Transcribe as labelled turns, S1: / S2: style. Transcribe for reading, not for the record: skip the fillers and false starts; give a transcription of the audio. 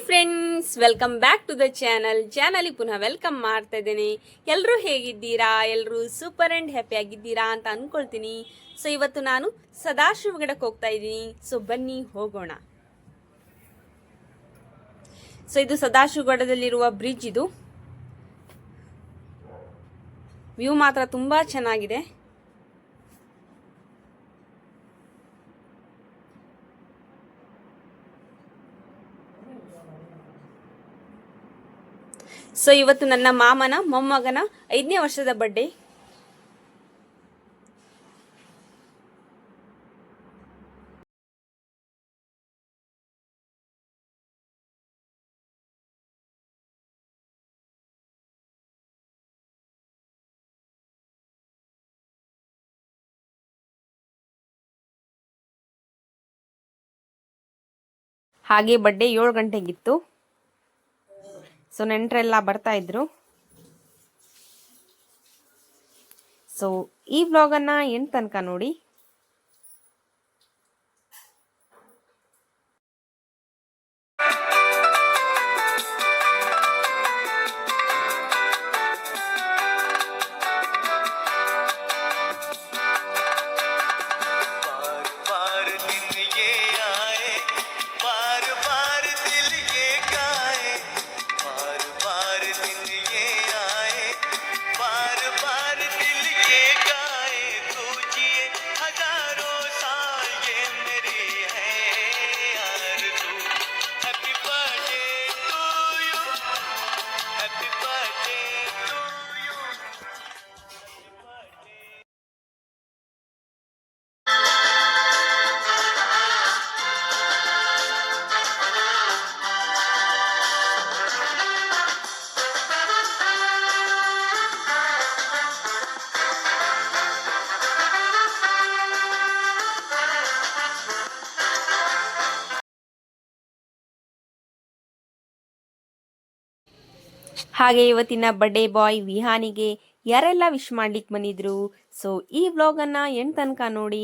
S1: Friends, welcome back to the channel ಪುನಃ welcome ಮಾಡ್ತಾ ಇದ್ದೇನೆ. ಎಲ್ಲರೂ ಹೇಗಿದ್ದೀರಾ? ಎಲ್ಲರೂ ಸೂಪರ್ ಆ್ಯಂಡ್ ಹ್ಯಾಪಿ ಆಗಿದ್ದೀರಾ ಅಂತ ಅಂದ್ಕೊಳ್ತೀನಿ. ಸೊ ಇವತ್ತು ನಾನು ಸದಾಶಿವಗಡಕ್ಕೆ ಹೋಗ್ತಾ ಇದ್ದೀನಿ. ಸೊ ಬನ್ನಿ ಹೋಗೋಣ. ಸೊ ಇದು ಸದಾಶಿವಗಡದಲ್ಲಿರುವ ಬ್ರಿಡ್ಜ್. ಇದು ವ್ಯೂ ಮಾತ್ರ ತುಂಬ ಚೆನ್ನಾಗಿದೆ. ಸೊ ಇವತ್ತು ನನ್ನ ಮಾಮನ ಮೊಮ್ಮಗನ 5ನೇ ವರ್ಷದ ಬರ್ಡೇ. ಹಾಗೆ ಬರ್ಡೇ 7 ಗಂಟೆಗಿತ್ತು. ಸೊ ನೆಂಟರೆಲ್ಲ ಬರ್ತಾ ಇದ್ರು. ಸೊ ಈ ವ್ಲಾಗನ್ನು ಎಂಡ್ ತನಕ ನೋಡಿ. ಹಾಗೆ ಇವತ್ತಿನ ಬರ್ಡೇ ಬಾಯ್ ವಿಹಾನಿಗೆ ಯಾರೆಲ್ಲ ವಿಶ್ ಮಾಡ್ಲಿಕ್ಕೆ ಬಂದಿದ್ರು. ಸೊ ಈ ವ್ಲಾಗನ್ನು ಎಂಡ್ ತನಕ ನೋಡಿ.